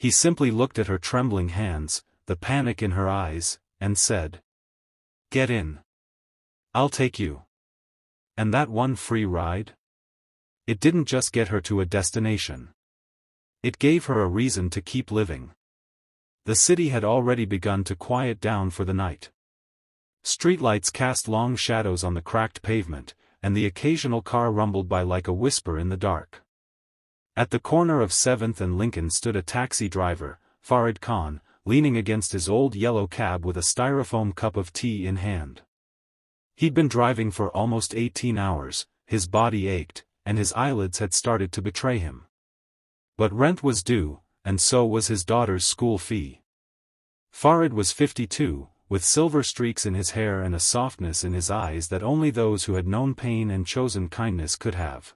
He simply looked at her trembling hands, the panic in her eyes, and said, "Get in. I'll take you." And that one free ride? It didn't just get her to a destination. It gave her a reason to keep living. The city had already begun to quiet down for the night. Streetlights cast long shadows on the cracked pavement, and the occasional car rumbled by like a whisper in the dark. At the corner of 7th and Lincoln stood a taxi driver, Farid Khan, leaning against his old yellow cab with a styrofoam cup of tea in hand. He'd been driving for almost 18 hours, his body ached, and his eyelids had started to betray him. But rent was due, and so was his daughter's school fee. Farid was 52, with silver streaks in his hair and a softness in his eyes that only those who had known pain and chosen kindness could have.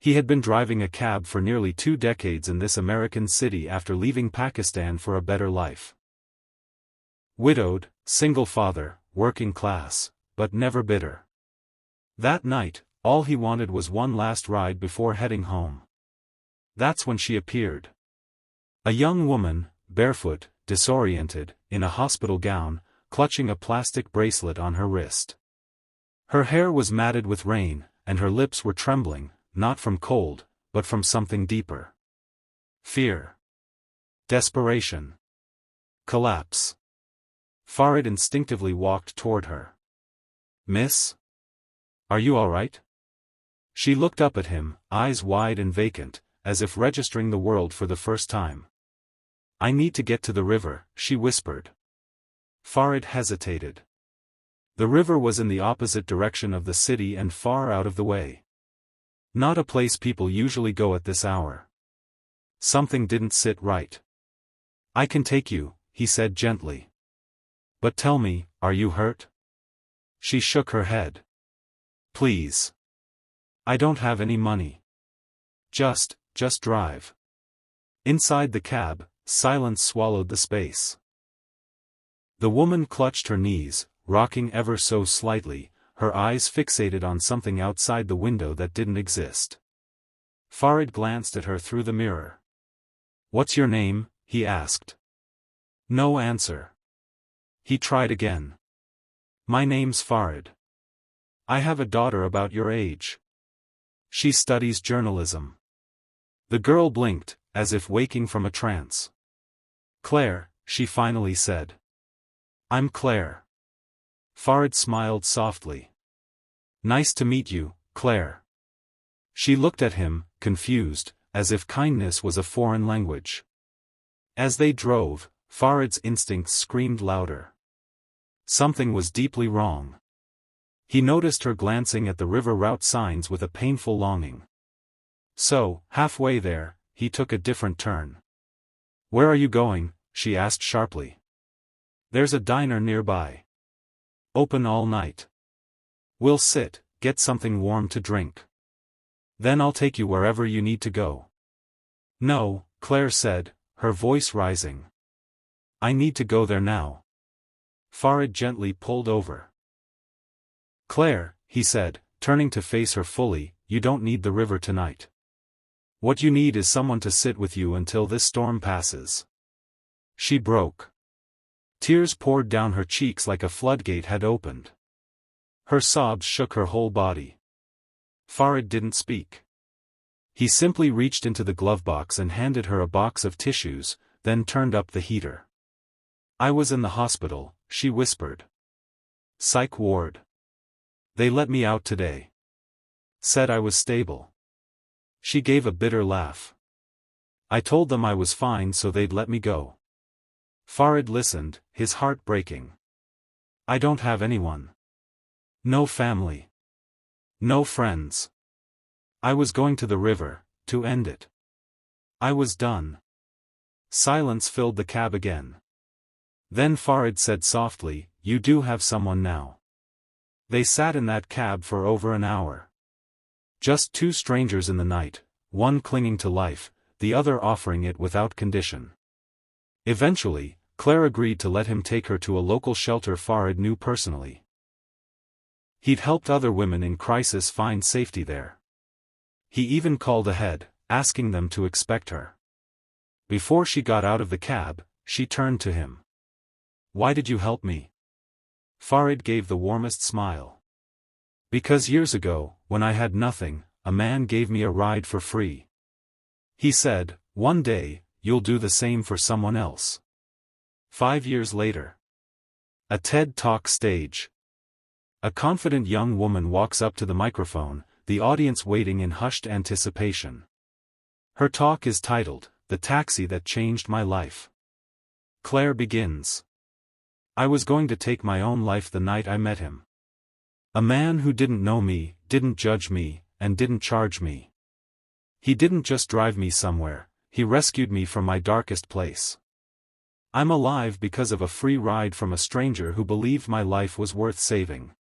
He had been driving a cab for nearly 2 decades in this American city after leaving Pakistan for a better life. Widowed, single father, working class, but never bitter. That night, all he wanted was one last ride before heading home. That's when she appeared. A young woman, barefoot, disoriented, in a hospital gown, clutching a plastic bracelet on her wrist. Her hair was matted with rain, and her lips were trembling, not from cold, but from something deeper. Fear. Desperation. Collapse. Farid instinctively walked toward her. "Miss? Are you all right?" She looked up at him, eyes wide and vacant, as if registering the world for the first time. "I need to get to the river," she whispered. Farid hesitated. The river was in the opposite direction of the city and far out of the way. Not a place people usually go at this hour. Something didn't sit right. "I can take you," he said gently. "But tell me, are you hurt?" She shook her head. "Please. I don't have any money. Just drive." Inside the cab, silence swallowed the space. The woman clutched her knees, rocking ever so slightly, her eyes fixated on something outside the window that didn't exist. Farid glanced at her through the mirror. "What's your name?" he asked. No answer. He tried again. "My name's Farid. I have a daughter about your age. She studies journalism." The girl blinked, as if waking from a trance. "Claire," she finally said. "I'm Claire." Farid smiled softly. "Nice to meet you, Claire." She looked at him, confused, as if kindness was a foreign language. As they drove, Farid's instincts screamed louder. Something was deeply wrong. He noticed her glancing at the river route signs with a painful longing. So, halfway there, he took a different turn. "Where are you going?" she asked sharply. "There's a diner nearby. Open all night. We'll sit, get something warm to drink. Then I'll take you wherever you need to go." "No," Claire said, her voice rising. "I need to go there now." Farid gently pulled over. "Claire," he said, turning to face her fully, "you don't need the river tonight. What you need is someone to sit with you until this storm passes." She broke. Tears poured down her cheeks like a floodgate had opened. Her sobs shook her whole body. Farid didn't speak. He simply reached into the glove box and handed her a box of tissues, then turned up the heater. "I was in the hospital," she whispered. "Psych ward. They let me out today. Said I was stable." She gave a bitter laugh. "I told them I was fine so they'd let me go." Farid listened, his heart breaking. "I don't have anyone. No family. No friends. I was going to the river, to end it. I was done." Silence filled the cab again. Then Farid said softly, "You do have someone now." They sat in that cab for over an hour. Just two strangers in the night, one clinging to life, the other offering it without condition. Eventually, Claire agreed to let him take her to a local shelter Farid knew personally. He'd helped other women in crisis find safety there. He even called ahead, asking them to expect her. Before she got out of the cab, she turned to him. "Why did you help me?" Farid gave the warmest smile. "Because years ago, when I had nothing, a man gave me a ride for free. He said, 'One day, you'll do the same for someone else.'" 5 years later. A TED Talk stage. A confident young woman walks up to the microphone, the audience waiting in hushed anticipation. Her talk is titled, "The Taxi That Changed My Life." Claire begins. "I was going to take my own life the night I met him. A man who didn't know me, didn't judge me, and didn't charge me. He didn't just drive me somewhere, he rescued me from my darkest place. I'm alive because of a free ride from a stranger who believed my life was worth saving."